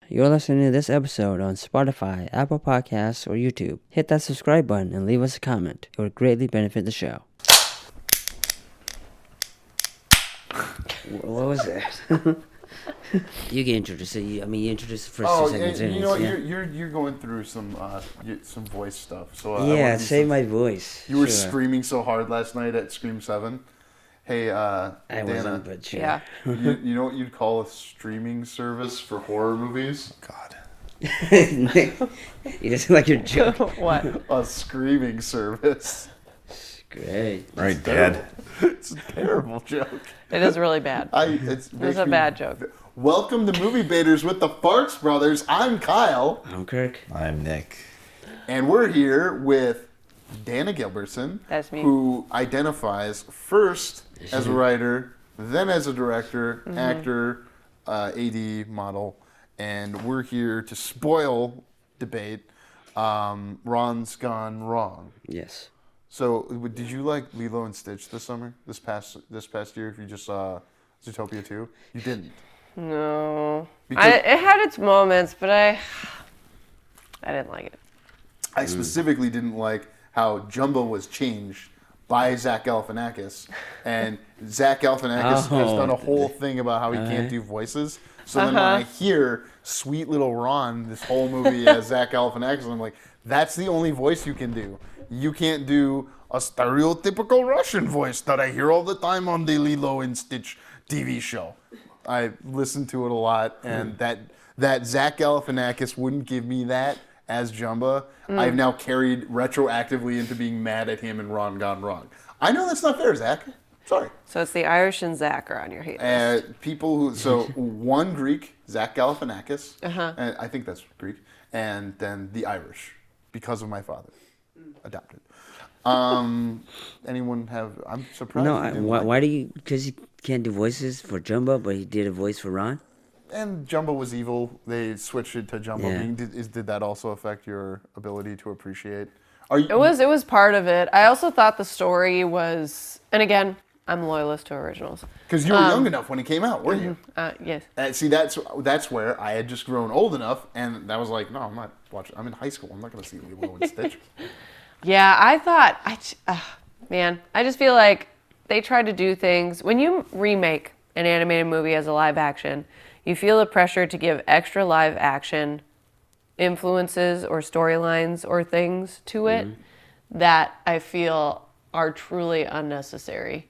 You're listening to this episode on Spotify, Apple Podcasts, or YouTube. Hit that subscribe button and leave us a comment. It would greatly benefit the show. What was that? You get introduced. You introduced the first 2 seconds. You know what? You're going through some voice stuff. So save my voice. You were screaming so hard last night at Scream 7. Hey, I Danna, wasn't, but sure. Yeah. you know what you'd call a streaming service for horror movies? God. You just like your joke. What? A screaming service. Great. Right, Dad. It's a terrible joke. It is really bad. It's a bad joke. Welcome to Movie Baiters with the Farx brothers. I'm Kyle. I'm Kirk. I'm Nick. And we're here with Danna Gilbertson. That's me. Who identifies first as a writer, then as a director, actor, AD, model. And we're here to spoil debate. Ron's Gone Wrong. Yes. So, did you like Lilo and Stitch this summer? This past year, if you just saw Zootopia 2? You didn't. No. It had its moments, but I didn't like it. I specifically didn't like how Jumbo was changed by Zach Galifianakis, and Zach Galifianakis has done a whole thing about how he can't do voices. So then when I hear sweet little Ron, this whole movie as Zach Galifianakis, I'm like, that's the only voice you can do. You can't do a stereotypical Russian voice that I hear all the time on the Lilo and Stitch TV show. I listen to it a lot, and that Zach Galifianakis wouldn't give me that as Jumba. I've now carried retroactively into being mad at him and Ron Gone Wrong. I know that's not fair, Zach. Sorry. So it's the Irish and Zach are on your hate list. One Greek, Zach Galifianakis, and I think that's Greek, and then the Irish, because of my father, adopted. Anyone have? I'm surprised. No, why do you? Because he can't do voices for Jumbo, but he did a voice for Ron. And Jumbo was evil. They switched it to Jumbo Yeah. being. Did that also affect your ability to appreciate? It was part of it. I also thought the story was, and again, I'm loyalist to originals. Because you were young enough when it came out, weren't you? Yes. See, that's where I had just grown old enough, and that was like, no, I'm not watching. I'm in high school. I'm not going to see Lilo and Stitch. Yeah, I thought, I just feel like they tried to do things. When you remake an animated movie as a live action, you feel the pressure to give extra live action influences or storylines or things to it that I feel are truly unnecessary.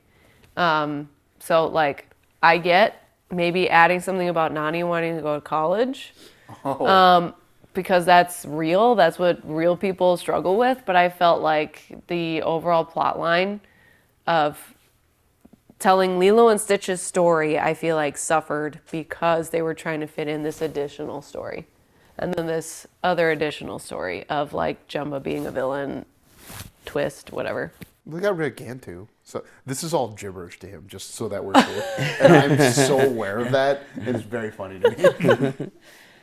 So, like, I get maybe adding something about Nani wanting to go to college. Because that's real. That's what real people struggle with. But I felt like the overall plot line of telling Lilo and Stitch's story, I feel like suffered because they were trying to fit in this additional story. And then this other additional story of like Jumbo being a villain, twist, whatever. They got rid of Gantu. So this is all gibberish to him, just so that we're clear. And I'm so aware of that. It is very funny to me.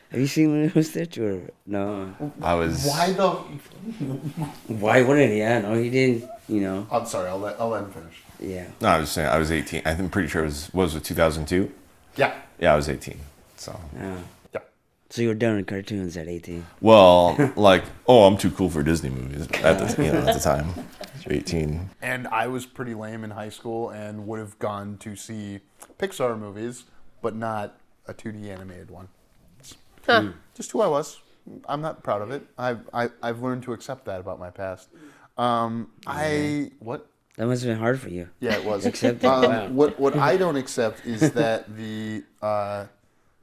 Have you seen Lilo and Stitch or no? Why wouldn't he? Yeah, no, he didn't. You know. I'm sorry. I'll let him finish. Yeah. No, I was saying I was 18. I'm pretty sure it was 2002? Yeah. Yeah, I was 18. So. Yeah. Yeah. So you were done with cartoons at 18. Well, I'm too cool for Disney movies at the time. You're 18. And I was pretty lame in high school and would have gone to see Pixar movies, but not a 2D animated one. Just who I was. I'm not proud of it. I've learned to accept that about my past. What? That must have been hard for you. Yeah, it was. Accept it? Wow. What I don't accept is that the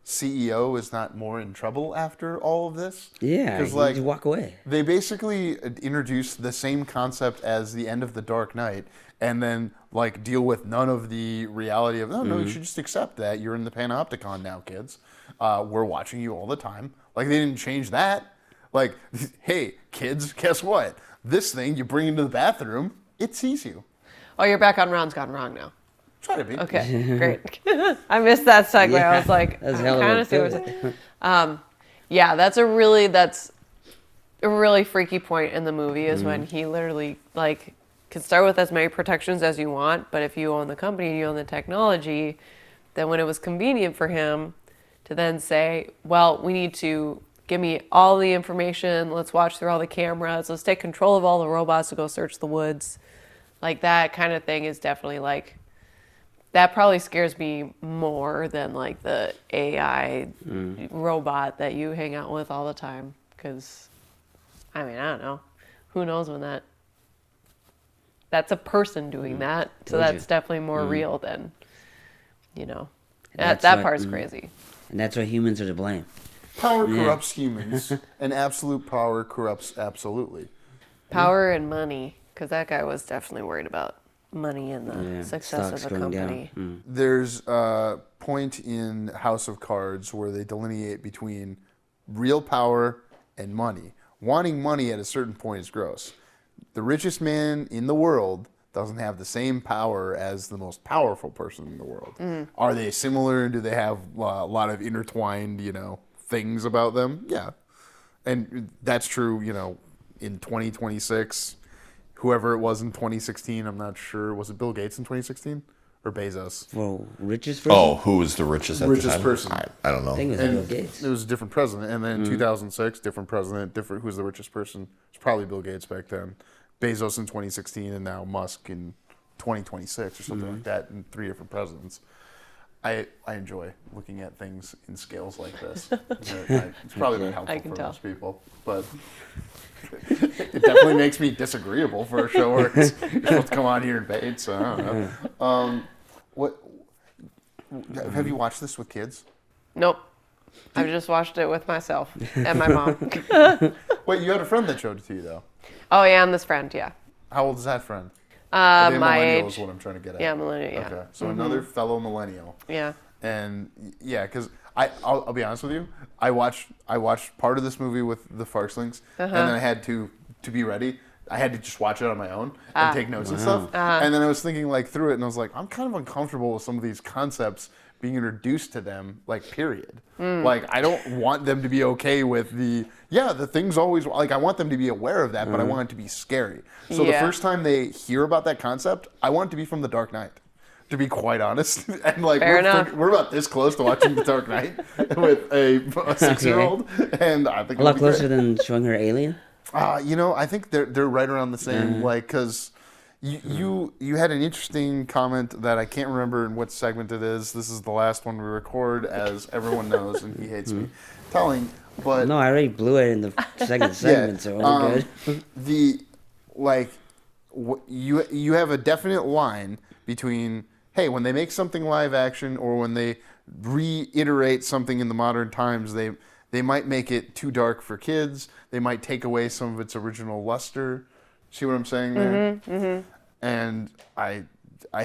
CEO is not more in trouble after all of this. Yeah, because you walk away. They basically introduced the same concept as the end of The Dark Knight, and then deal with none of the reality of no, you should just accept that you're in the Panopticon now, kids. We're watching you all the time. They didn't change that. Hey, kids, guess what? This thing you bring into the bathroom, it sees you. Oh, you're back on Ron's Gone Wrong now. Try to be. Okay, great. I missed that segue. Yeah, I was like, that's I'm hell of a kind of see what's yeah, that's a really freaky point in the movie is when he literally can start with as many protections as you want, but if you own the company and you own the technology, then when it was convenient for him to then say, well, we need to give me all the information. Let's watch through all the cameras. Let's take control of all the robots to go search the woods. Like that kind of thing is definitely like, that probably scares me more than like the AI robot that you hang out with all the time. Because, I mean, I don't know. Who knows when that's a person doing that. So that's definitely more real than, that part's crazy. And that's why humans are to blame. Power corrupts humans, and absolute power corrupts absolutely. Power and money, because that guy was definitely worried about money and the success of a company. There's a point in House of Cards where they delineate between real power and money. Wanting money at a certain point is gross. The richest man in the world doesn't have the same power as the most powerful person in the world. Are they similar? Do they have a lot of intertwined, things about them? Yeah. And that's true, in 2026. Whoever it was in 2016, I'm not sure. Was it Bill Gates in 2016 or Bezos? Well, richest person? Oh, who was the richest at the time? Richest person. I don't know. I think it was Bill Gates. It was a different president. And then in 2006, different president, who's the richest person? It's probably Bill Gates back then. Bezos in 2016 and now Musk in 2026 or something like that, and 3 different presidents. I enjoy looking at things in scales like this. It's probably not helpful for most people, but it definitely makes me disagreeable for a show where you're supposed to come on here and bait. So I don't know. Have you watched this with kids? Nope. I've just watched it with myself and my mom. Wait, you had a friend that showed it to you though. Oh yeah, I'm this friend. Yeah. How old is that friend? Are they my millennial age. Is what I'm trying to get at. Yeah, millennial. Yeah. Okay, so another fellow millennial. Yeah. And yeah, because I'll be honest with you, I watched part of this movie with the Farxlings, and then I had to be ready. I had to just watch it on my own and take notes and stuff. And then I was thinking like through it, and I was like, I'm kind of uncomfortable with some of these concepts being introduced to them, like period. Like I don't want them to be okay with the things always like I want them to be aware of that, but I want it to be scary. So the first time they hear about that concept, I want it to be from The Dark Knight. To be quite honest, and like we're about this close to watching The Dark Knight with a 6-year-old, and I think a lot closer than showing her Alien. I think they're right around the same. Like, because you had an interesting comment that I can't remember in what segment it is. This is the last one we record, as everyone knows, and he hates me telling. But no, I already blew it in the second segment, so we're good. You have a definite line between, hey, when they make something live action or when they reiterate something in the modern times, they might make it too dark for kids. They might take away some of its original luster. See what I'm saying there? And I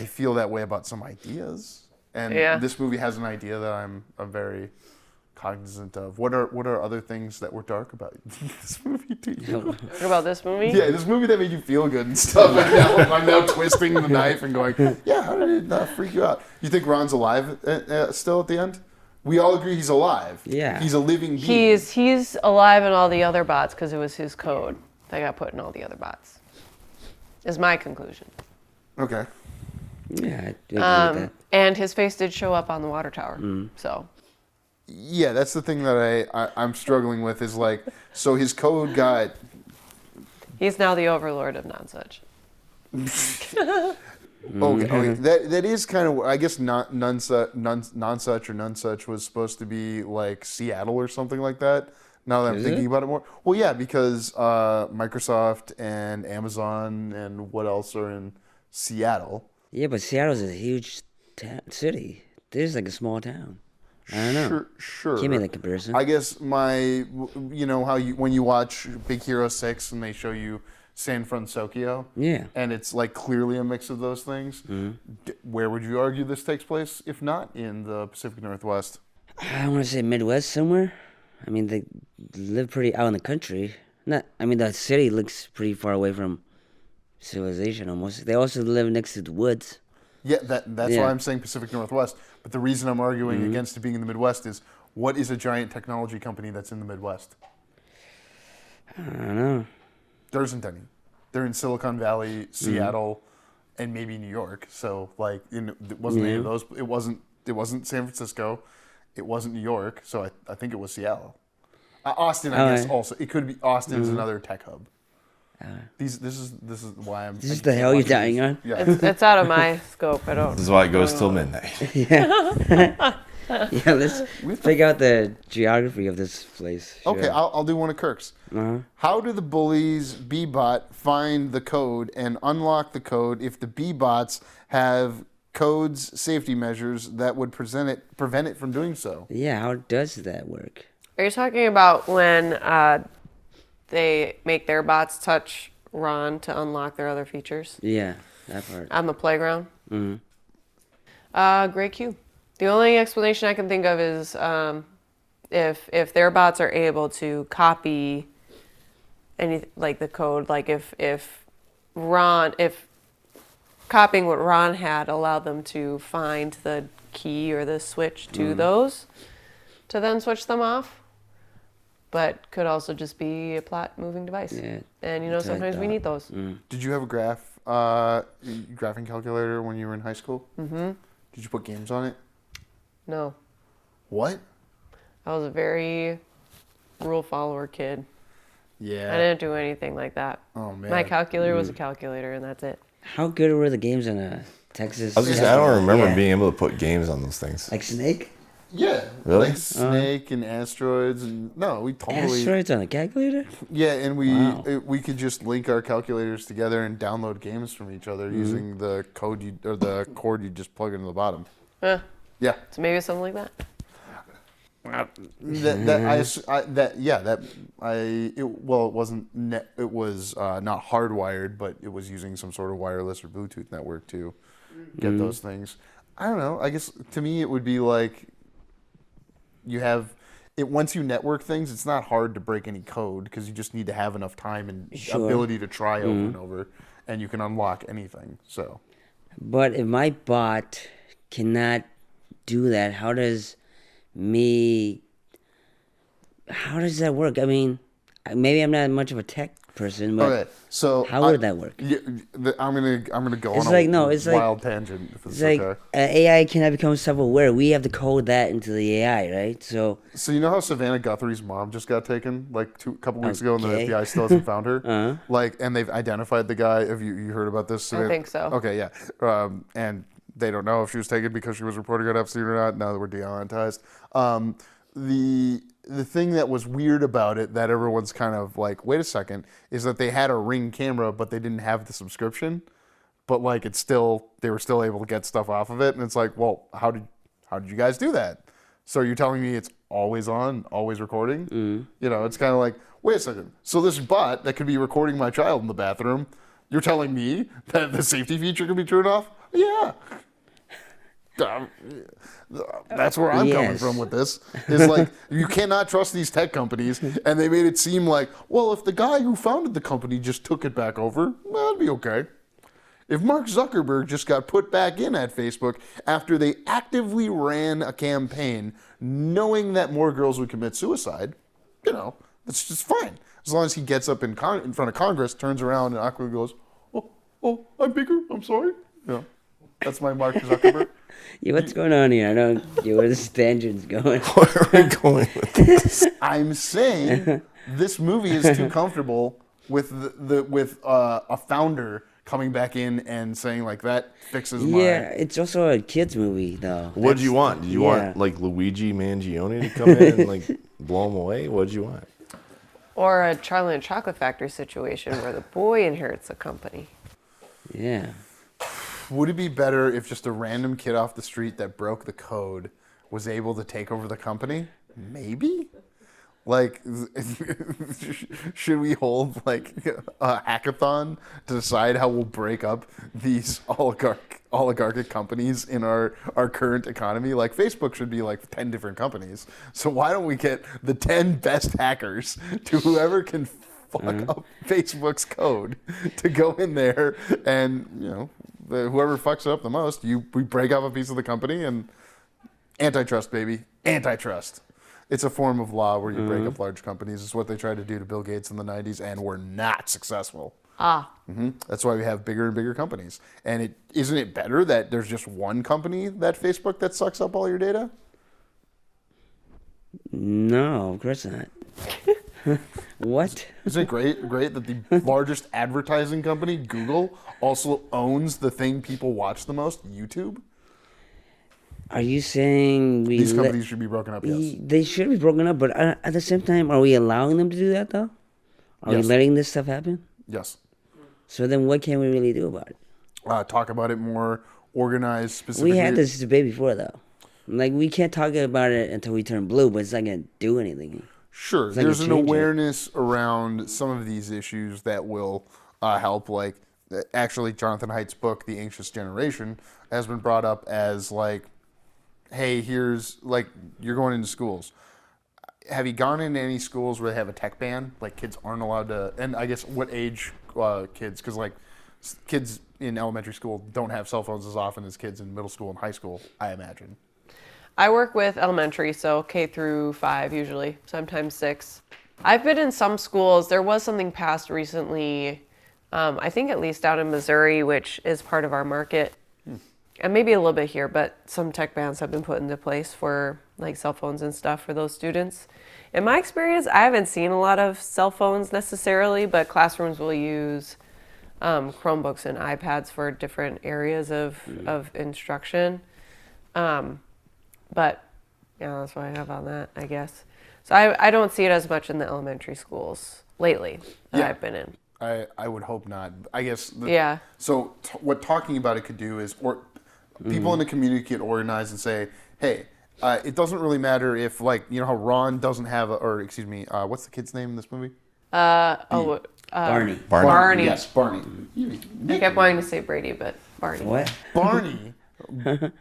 feel that way about some ideas. And this movie has an idea that I'm very cognizant of. What are other things that were dark about this movie to you? What about this movie? Yeah, this movie that made you feel good and stuff. And I'm now twisting the knife and going, yeah, how did it not freak you out? You think Ron's alive still at the end? We all agree he's alive. Yeah. He's a living being. He's alive in all the other bots because it was his code that got put in all the other bots. Is my conclusion. Okay. Yeah, I agree with that. And his face did show up on the water tower. So. Yeah, that's the thing that I'm struggling with is like, so his code got... He's now the overlord of Nonsuch. Okay. That is kind of, I guess Nonsuch or Nonsuch was supposed to be like Seattle or something like that. Now that I'm thinking about it more. Well, yeah, because Microsoft and Amazon and what else are in Seattle. Yeah, but Seattle's a huge city. This is like a small town. I don't know. Sure. Can't make that comparison. I guess how when you watch Big Hero 6 and they show you San Francisco. Yeah. And it's like clearly a mix of those things. Where would you argue this takes place, if not in the Pacific Northwest? I want to say Midwest somewhere. I mean, they live pretty out in the country. The city looks pretty far away from civilization almost. They also live next to the woods. Yeah, that's why I'm saying Pacific Northwest. But the reason I'm arguing against it being in the Midwest is, what is a giant technology company that's in the Midwest? I don't know. There isn't any. They're in Silicon Valley, Seattle, and maybe New York. So like, it wasn't any of those. It wasn't San Francisco, It wasn't New York, so I think it was Seattle. Austin, I guess also. It could be Austin is another tech hub. This is why I'm. This is the hell you're dying on. Yeah. It's out of my scope. I don't. This is why it goes till midnight. Yeah, let's figure out the geography of this place. Sure. Okay, I'll do one of Kirk's. How do the bullies B-bot find the code and unlock the code if the B-bots have codes, safety measures that would prevent it from doing so? Yeah, how does that work? Are you talking about when they make their bots touch Ron to unlock their other features? Yeah, that part. On the playground? Great cue. The only explanation I can think of is if their bots are able to copy the code, like if copying what Ron had allowed them to find the key or the switch to those to then switch them off. But could also just be a plot moving device. Yeah, and sometimes we need those. Did you have a graphing calculator when you were in high school? Mm-hmm. Did you put games on it? No. What? I was a very rule follower kid. Yeah. I didn't do anything like that. Oh man. My calculator was a calculator, and that's it. How good were the games in Texas? I was just I don't remember being able to put games on those things. Like Snake? Yeah, really? Like Snake and Asteroids, and no, we totally Asteroids on a calculator. Yeah, and we could just link our calculators together and download games from each other using the code the cord you just plug into the bottom. Yeah. So maybe something like that. It was not hardwired, but it was using some sort of wireless or Bluetooth network to get those things. I don't know. I guess to me it would be like you have it once you network things. It's not hard to break any code because you just need to have enough time and ability to try over and over, and you can unlock anything. So, but if my bot cannot do that, how does that work? I mean, maybe I'm not much of a tech person, but okay, so how would that work? I'm gonna go It's on like, a no, it's wild tangent. If it's like okay. AI cannot become self-aware. We have to code that into the AI, right? So you know how Savannah Guthrie's mom just got taken like a couple weeks ago, and the FBI still hasn't found her. Like, and they've identified the guy. Have you heard about this? I think so. Okay, yeah, and they don't know if she was taken because she was reporting on Epstein or not. Now that we're demonetized, the thing that was weird about it that everyone's kind of like, wait a second, is that they had a Ring camera, but they didn't have the subscription. But like, they were still able to get stuff off of it, and it's like, well, how did you guys do that? So you're telling me it's always on, always recording? It's kind of like, wait a second. So this bot that could be recording my child in the bathroom, you're telling me that the safety feature can be turned off? Yeah. That's where I'm coming from with this. Is like, you cannot trust these tech companies, and they made it seem like, well, if the guy who founded the company just took it back over, well, that'd be okay. If Mark Zuckerberg just got put back in at Facebook after they actively ran a campaign knowing that more girls would commit suicide, that's just fine. As long as he gets up in front of Congress, turns around, and awkwardly goes, oh, I'm bigger, I'm sorry. That's my Mark Zuckerberg. Yeah, what's going on here? I don't get where this tangent's going. Where are we going with this? I'm saying this movie is too comfortable with a founder coming back in and saying like that fixes my. Yeah, it's also a kids movie though. What did you want? Did you want like Luigi Mangione to come in and like blow him away? What did you want? Or a Charlie and the Chocolate Factory situation where the boy inherits a company. Yeah. Would it be better if just a random kid off the street that broke the code was able to take over the company? Maybe. Like, should we hold like a hackathon to decide how we'll break up these oligarchic companies in our current economy? Like, Facebook should be like 10 different companies. So why don't we get the 10 best hackers to whoever can fuck up Facebook's code to go in there and, whoever fucks it up the most, we break up a piece of the company, and antitrust, baby. Antitrust. It's a form of law where you break up large companies. It's what they tried to do to Bill Gates in the 90s, and were not successful. That's why we have bigger and bigger companies. And isn't it better that there's just one company, that Facebook, that sucks up all your data? No, of course not. What? Isn't it great that the largest advertising company, Google, also owns the thing people watch the most, YouTube? Are you saying These companies should be broken up, yes. They should be broken up, but at the same time, are we allowing them to do that, though? Are we Yes. letting this stuff happen? Yes. So then what can we really do about it? Talk about it more, organized, specifically. We had this debate before, though. Like, we can't talk about it until we turn blue, but it's not going to do anything. Sure, like there's a an change it. awareness around some of these issues that will help. Like, actually, Jonathan Haidt's book, The Anxious Generation, has been brought up as like, hey, here's like you're going into schools. Have you gone into any schools where they have a tech ban? Like, kids aren't allowed to, and I guess what age kids? Because like kids in elementary school don't have cell phones as often as kids in middle school and high school, I imagine. I work with elementary, so K through 5 usually, sometimes 6. I've been in some schools. There was something passed recently, I think at least out in Missouri, which is part of our market, and maybe a little bit here, but some tech bans have been put into place for like cell phones and stuff for those students. In my experience, I haven't seen a lot of cell phones necessarily, but classrooms will use Chromebooks and iPads for different areas of instruction. But yeah, that's what I have on that, I guess. So I don't see it as much in the elementary schools lately that Yeah. I've been in. I would hope not. I guess. Yeah. So what talking about it could do is, people in the community could organize and say, hey, it doesn't really matter if, like, you know how Ron doesn't have, what's the kid's name in this movie? Barney. Barney. Yes, Barney. I kept wanting to say Brady, but Barney. What?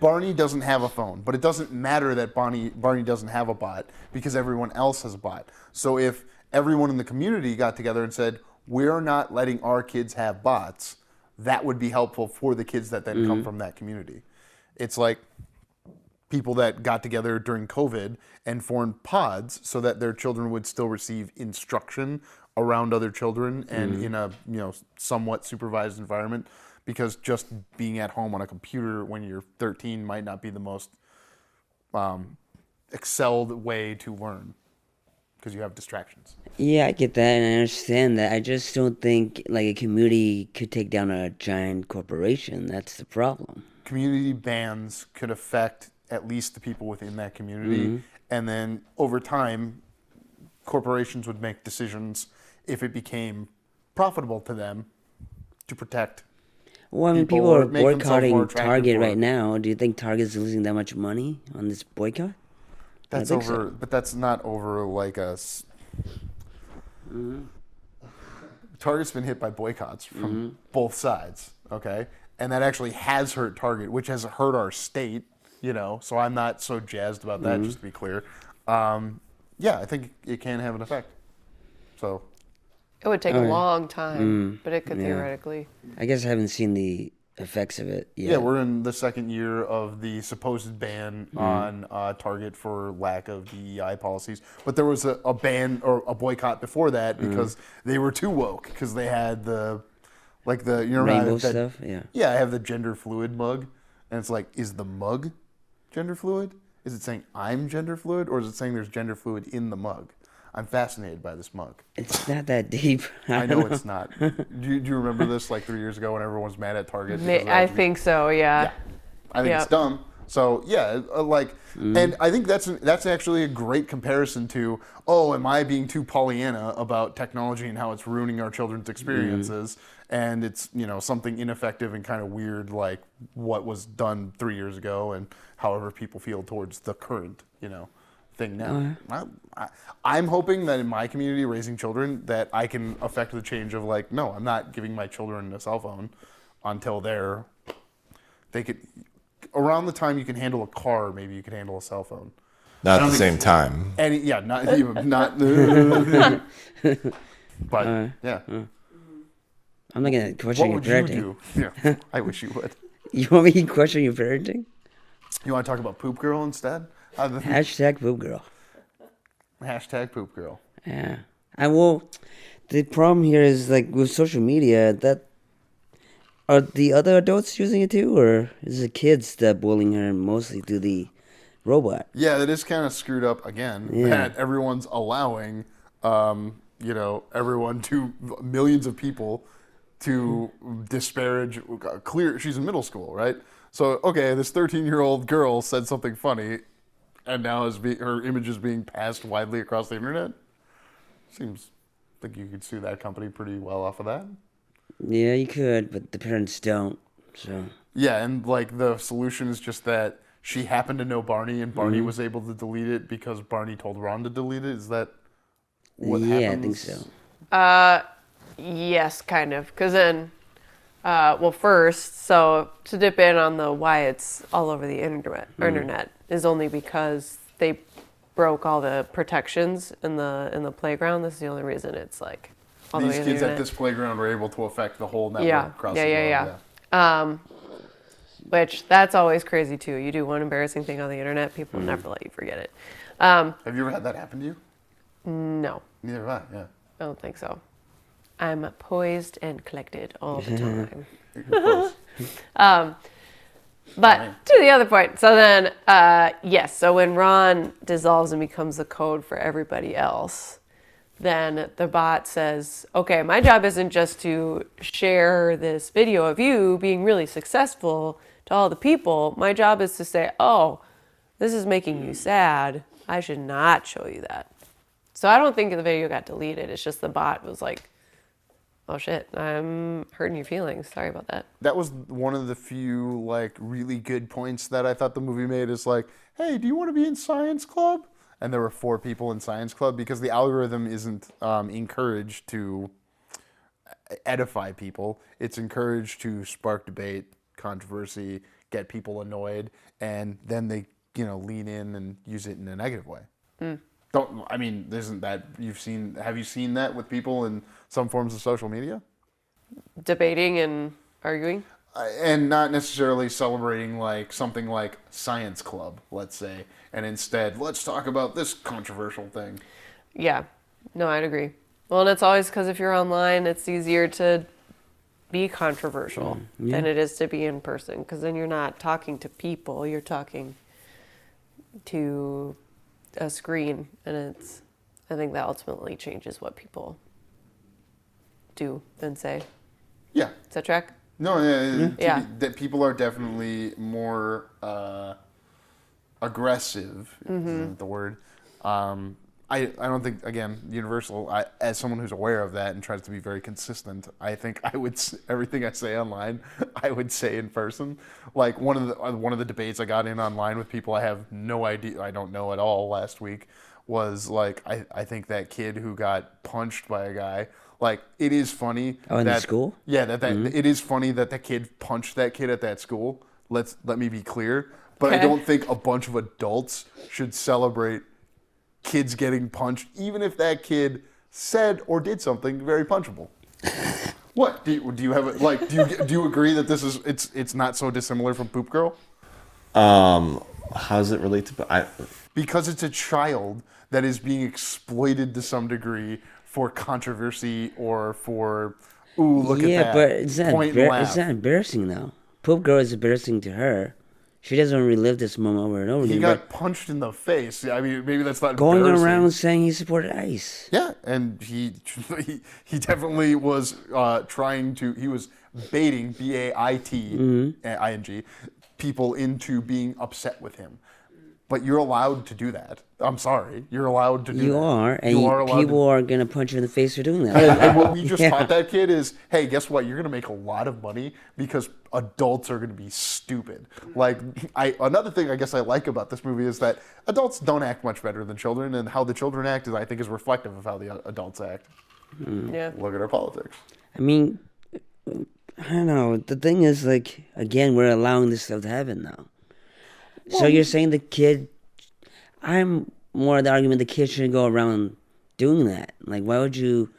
Barney doesn't have a phone, but it doesn't matter that Barney doesn't have a bot because everyone else has a bot. So if everyone in the community got together and said, we're not letting our kids have bots, that would be helpful for the kids that then come from that community. It's like people that got together during COVID and formed pods so that their children would still receive instruction around other children and in a somewhat supervised environment, because just being at home on a computer when you're 13 might not be the most excelled way to learn because you have distractions. Yeah, I get that and I understand that. I just don't think like a community could take down a giant corporation. That's the problem. Community bans could affect at least the people within that community, and then over time, corporations would make decisions if it became profitable to them to protect. Well, I mean, people people are or make themselves more boycotting attractive Target for right it. now. Do you think Target's losing that much money on this boycott? That's think over, so. but that's not over like a. Target's been hit by boycotts from both sides, okay, and that actually has hurt Target, which has hurt our state, So I'm not so jazzed about that. Just to be clear, yeah, I think it can have an effect. So It would take a long time, but it could yeah. theoretically. I guess I haven't seen the effects of it yet. yeah, we're in the second year of the supposed ban on Target for lack of DEI policies. But there was a ban or a boycott before that because they were too woke, because they had Rainbow stuff, yeah. Yeah, I have the gender fluid mug, and it's like, is the mug gender fluid? Is it saying I'm gender fluid, or is it saying there's gender fluid in the mug? I'm fascinated by this mug. It's not that deep. I know it's not. Do you remember this like 3 years ago when everyone was mad at Target? because of I LGBT? think so, yeah. I think it's dumb. So yeah, and I think that's actually a great comparison to, am I being too Pollyanna about technology and how it's ruining our children's experiences, and it's something ineffective and kind of weird, like what was done 3 years ago, and however people feel towards the current thing now. I'm hoping that in my community, raising children, that I can affect the change of like, no, I'm not giving my children a cell phone until they could. Around the time you can handle a car, maybe you could handle a cell phone. Not at the same time. Not. But yeah. I'm not going to question What your would you parenting. do? Yeah, I wish you would. You want me to question your parenting? You want to talk about Poop Girl instead? Hashtag poop girl. Hashtag Poop Girl. Yeah. The problem here is like with social media, that are the other adults using it too, or is it kids that bullying her mostly through the robot. Yeah, that is kind of screwed up again. Yeah. That everyone's allowing, everyone millions of people to disparage. She's in middle school, right? So, okay, this 13-year-old girl said something funny, and now her image is being passed widely across the internet. Seems like you could sue that company pretty well off of that. Yeah, you could, but the parents don't. So. Yeah, and like the solution is just that she happened to know Barney, and Barney Mm-hmm. was able to delete it because Barney told Ron to delete it. Is that what happens? Yeah, I think so. Yes, kind of. Because then, first, so to dip in on the why it's all over the internet is only because they broke all the protections in the playground. This is the only reason it's like all the way These on the kids at internet. this playground were able to affect the whole network across the world. Yeah. Which that's always crazy too. You do one embarrassing thing on the internet, people never let you forget it. Have you ever had that happen to you? No, Neither have I. Yeah. I don't think so. I'm poised and collected all the time. You're close. But to the other point, so then, yes, so when Ron dissolves and becomes the code for everybody else, then the bot says, okay, my job isn't just to share this video of you being really successful to all the people. My job is to say, oh, this is making you sad. I should not show you that. So I don't think the video got deleted. It's just the bot was like, oh shit, I'm hurting your feelings. Sorry about that. That was one of the few like really good points that I thought the movie made. Is like, hey, do you want to be in science club? And there were 4 people in science club because the algorithm isn't encouraged to edify people. It's encouraged to spark debate, controversy, get people annoyed, and then they lean in and use it in a negative way. Isn't that have you seen that with people in some forms of social media? Debating and arguing? And not necessarily celebrating like something like science club, let's say, and instead, let's talk about this controversial thing. Yeah. No, I'd agree. Well, and it's always because if you're online, it's easier to be controversial than it is to be in person, because then you're not talking to people, you're talking to a screen, and I think that ultimately changes what people do and say. Yeah. Does that track? No, Yeah. that people are definitely more aggressive, isn't the word. I don't think, again, Universal, as someone who's aware of that and tries to be very consistent, I think everything I say online, I would say in person. Like one of the debates I got in online with people I have no idea, I don't know at all last week, was like, I think that kid who got punched by a guy, like, it is funny. Oh, in the school? Yeah, it is funny that the kid punched that kid at that school. Let me be clear. But I Okay. don't think a bunch of adults should celebrate kids getting punched, even if that kid said or did something very punchable. What? Do you have it? Like, do you agree that it's not so dissimilar from Poop Girl? How does it relate to? Because it's a child that is being exploited to some degree for controversy or for, ooh, look at that. Yeah, but it's not, point and laugh. it's not embarrassing, though. Poop Girl is embarrassing to her. She doesn't relive this moment over and over He again. got punched in the face. I mean, maybe that's not Going embarrassing. around saying he supported ICE. Yeah, and he definitely was he was baiting, BAITING, people into being upset with him. But you're allowed to do that. I'm sorry. You're allowed to do that. You are, and allowed people to. are going to punch you in the face for doing that. And what we just Yeah. taught that kid is, hey, guess what? You're going to make a lot of money because adults are going to be stupid. Like, another thing I guess I like about this movie is that adults don't act much better than children, and how the children act is, I think, is reflective of how the adults act. Yeah. Look at our politics. I mean, I don't know. The thing is, like, again, we're allowing this stuff to happen now. So you're saying the kid... I'm more of the argument the kid shouldn't go around doing that. Like, why would you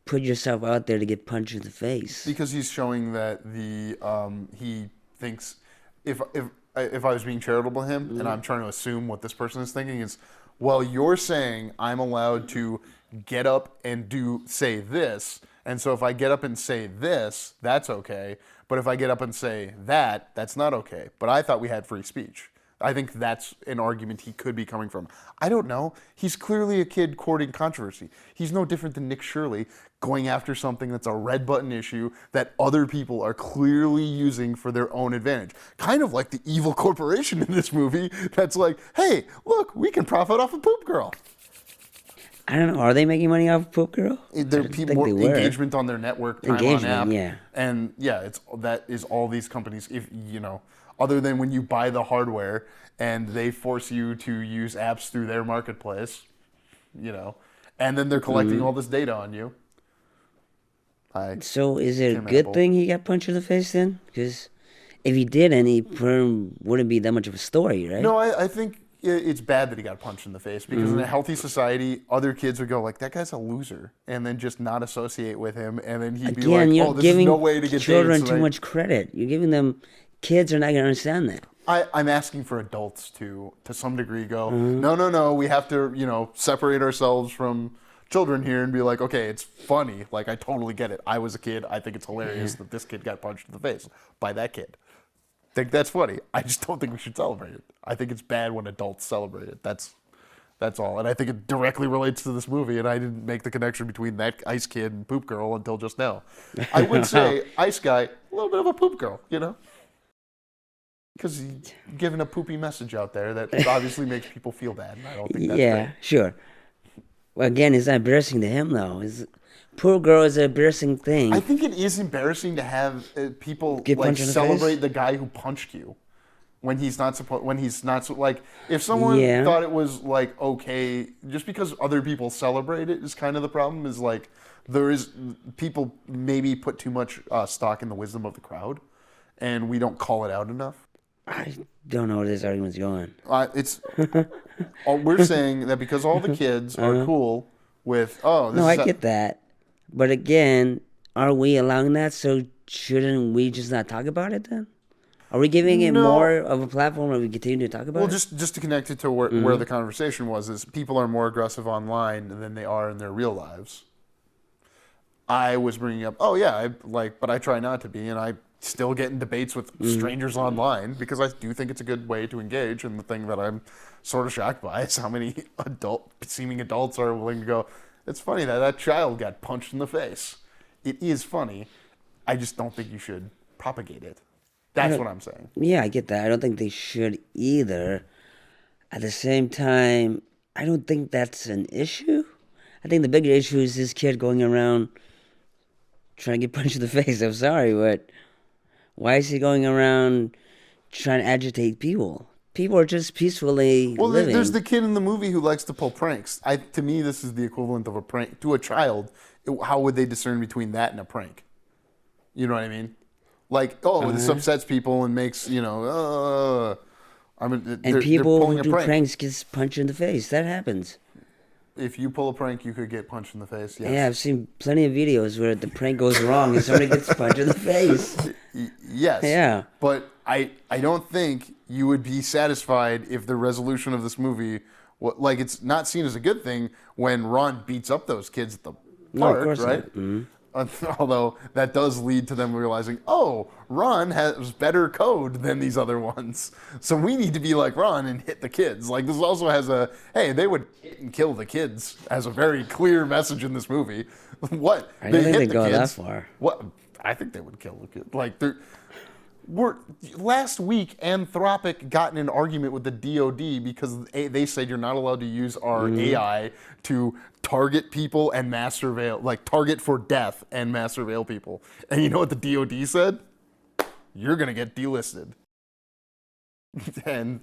put yourself out there to get punched in the face? Because he's showing that he thinks if I was being charitable to him, and I'm trying to assume what this person is thinking is, well, you're saying I'm allowed to get up and say this, and so if I get up and say this, that's okay. But if I get up and say that, that's not okay. But I thought we had free speech. I think that's an argument he could be coming from. I don't know. He's clearly a kid courting controversy. He's no different than Nick Shirley going after something that's a red button issue that other people are clearly using for their own advantage. Kind of like the evil corporation in this movie that's like, hey, look, we can profit off of Poop Girl. I don't know. Are they making money off Poop Girl? There people more engagement on their network, time on app, yeah. And yeah, that is all these companies. If other than when you buy the hardware and they force you to use apps through their marketplace, and then they're collecting all this data on you. So is it a good thing he got punched in the face then? Because if he didn't, he wouldn't be that much of a story, right? No, I think it's bad that he got punched in the face because in a healthy society, other kids would go like, that guy's a loser, and then just not associate with him, and then he'd be like, oh, this is no way to get children dated, too much credit. You're giving them, kids are not going to understand that. I'm asking for adults to some degree go, no, we have to, separate ourselves from children here and be like, okay, it's funny. Like, I totally get it. I was a kid. I think it's hilarious that this kid got punched in the face by that kid. Think that's funny. I just don't think we should celebrate it. I think it's bad when adults celebrate it. That's all. And I think it directly relates to this movie, and I didn't make the connection between that Ice Kid and Poop Girl until just now. I would say Ice Guy, a little bit of a Poop Girl, Because he's giving a poopy message out there that obviously makes people feel bad, and I don't think that's great. Sure. Well, again, it's not embarrassing to him, though. Poor Girl is an embarrassing thing. I think it is embarrassing to have people celebrate the guy who punched you when he's not supposed. If someone thought it was okay, just because other people celebrate it is kind of the problem. Is people maybe put too much stock in the wisdom of the crowd, and we don't call it out enough. I don't know where this argument's going. We're saying that because all the kids are cool with I get that. But again, are we allowing that? So shouldn't we just not talk about it then? Are we giving it more of a platform where we continue to talk about it? Well, just to connect it to where the conversation is people are more aggressive online than they are in their real lives. I was bringing up, but I try not to be, and I still get in debates with strangers online because I do think it's a good way to engage. And the thing that I'm sort of shocked by is how many seeming adults are willing to go, it's funny that child got punched in the face. It is funny. I just don't think you should propagate it. That's what I'm saying. Yeah, I get that. I don't think they should either. At the same time, I don't think that's an issue. I think the bigger issue is this kid going around trying to get punched in the face. I'm sorry, but why is he going around trying to agitate people? People are just peacefully living. There's the kid in the movie who likes to pull pranks. To me, this is the equivalent of a prank. To a child, how would they discern between that and a prank? You know what I mean? This upsets people and makes, and people who do pranks get punched in the face. That happens. If you pull a prank, you could get punched in the face, yes. Yeah, I've seen plenty of videos where the prank goes wrong and somebody gets punched in the face. Yes. Yeah. But I don't think you would be satisfied if the resolution of this movie, it's not seen as a good thing when Ron beats up those kids at the park, right? Mm-hmm. Although that does lead to them realizing, Ron has better code than these other ones. So we need to be like Ron and hit the kids. This also has they would hit and kill the kids as a very clear message in this movie. What? I don't think they go that far. What? I think they would kill the kids. Last week, Anthropic got in an argument with the DOD because they said you're not allowed to use our AI to target people and mass surveil, target for death and mass surveil people. And you know what the DOD said? You're going to get delisted. And,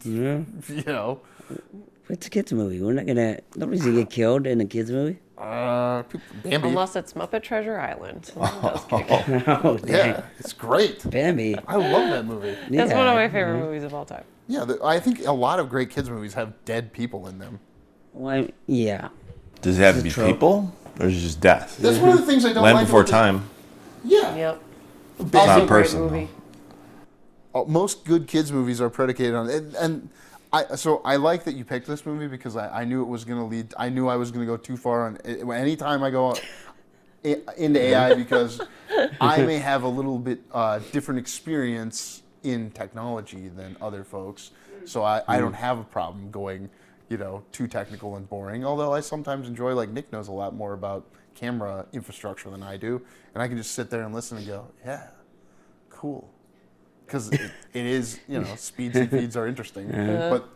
It's a kids movie. Nobody's going to get killed in a kids movie. Bambi. Unless it's Muppet Treasure Island. Yeah, it's great. Bambi. I love that movie. That's one of my favorite movies of all time. Yeah, I think a lot of great kids movies have dead people in them. Well, yeah. Does it have to be people, or is it just death? That's one of the things I don't Land like. Before Time. Yeah. Yep. It's not Also a a great person. movie. Most good kids movies are predicated on and I like that you picked this movie because I knew it was going to lead. I knew I was going to go too far on anytime I go into AI because I may have a little bit different experience in technology than other folks, So I don't have a problem going, too technical and boring. Although I sometimes enjoy, like Nick knows a lot more about camera infrastructure than I do, and I can just sit there and listen and go, yeah, cool. Because it is, speeds and feeds are interesting. But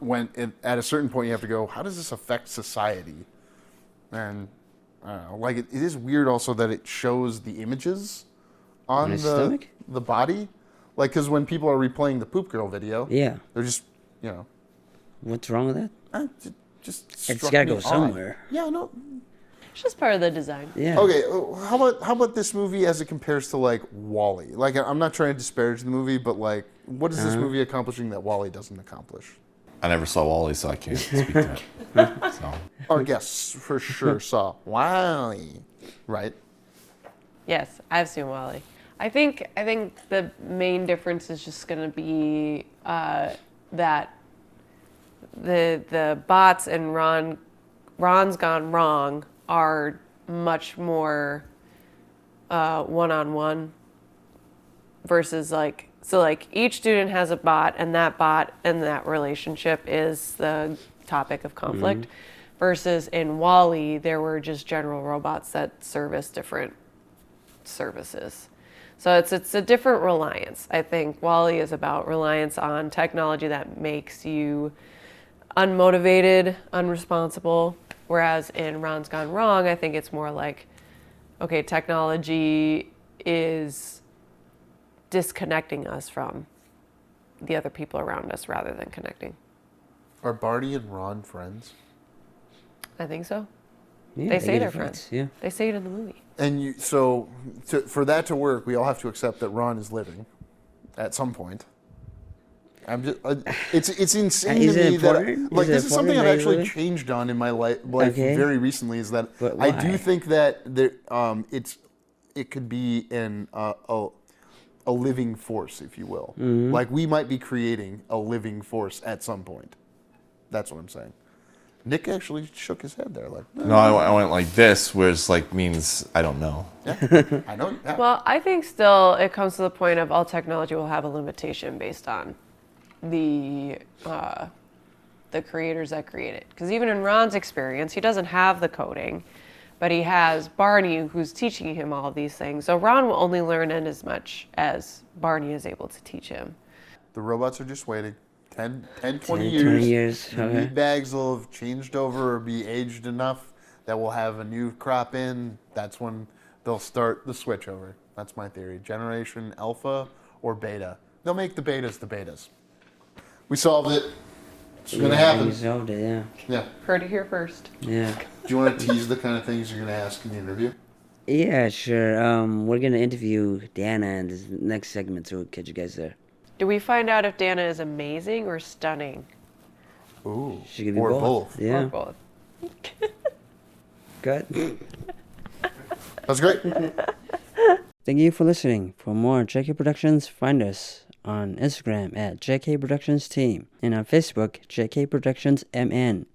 at a certain point you have to go, how does this affect society? And I don't know, like it is weird also that it shows the images on the body. Like, because when people are replaying the Poop Girl video, yeah, they're just, What's wrong with that? Just It's got to go somewhere. Yeah, no. It's just part of the design. Yeah. Okay, how about this movie as it compares to like WALL-E? Like, I'm not trying to disparage the movie, but like, what is this movie accomplishing that WALL-E doesn't accomplish? I never saw WALL-E, so I can't speak to it. So. Our guests for sure saw WALL-E, right? Yes, I've seen WALL-E. I think the main difference is just going to be that the bots and Ron's Gone Wrong are much more one-on-one versus like each student has a bot and that relationship is the topic of conflict versus in WALL-E there were just general robots that service different services. So it's a different reliance. I think WALL-E is about reliance on technology that makes you unmotivated, unresponsible, whereas in Ron's Gone Wrong, I think it's more like, okay, technology is disconnecting us from the other people around us rather than connecting. Are Barney and Ron friends? I think so. Yeah, They say get they're advice, friends. Yeah. They say it in the movie. And for that to work, we all have to accept that Ron is living at some point. It's insane Is to it me that important? like Is it this is something I've important that actually he's changed on in my life Okay. very recently. Is that But I why? do think that it could be a living force, if you will. Mm-hmm. Like we might be creating a living force at some point. That's what I'm saying. Nick actually shook his head there, like. No, I went like this, which like means I don't know. Yeah, I know. Yeah. Well, I think still it comes to the point of all technology will have a limitation based on the creators that create it. Because even in Ron's experience, he doesn't have the coding, but he has Barney who's teaching him all of these things. So Ron will only learn in as much as Barney is able to teach him. The robots are just waiting. 10, 20 20 years. years, The okay. meat bags will have changed over or be aged enough that we'll have a new crop in. That's when they'll start the switch over. That's my theory. Generation Alpha or Beta. They'll make the betas the betas. We solved it. It's going to happen. You solved it, yeah. Yeah. Heard it here first. Yeah. Do you want to tease the kind of things you're going to ask in the interview? Yeah, sure. We're going to interview Danna in this next segment, so we'll catch you guys there. Do we find out if Danna is amazing or stunning? Ooh. She could be or both. Yeah. Or both? Good. That's great. Thank you for listening. For more JK Productions, find us on Instagram at JK Productions Team and on Facebook, JK Productions MN.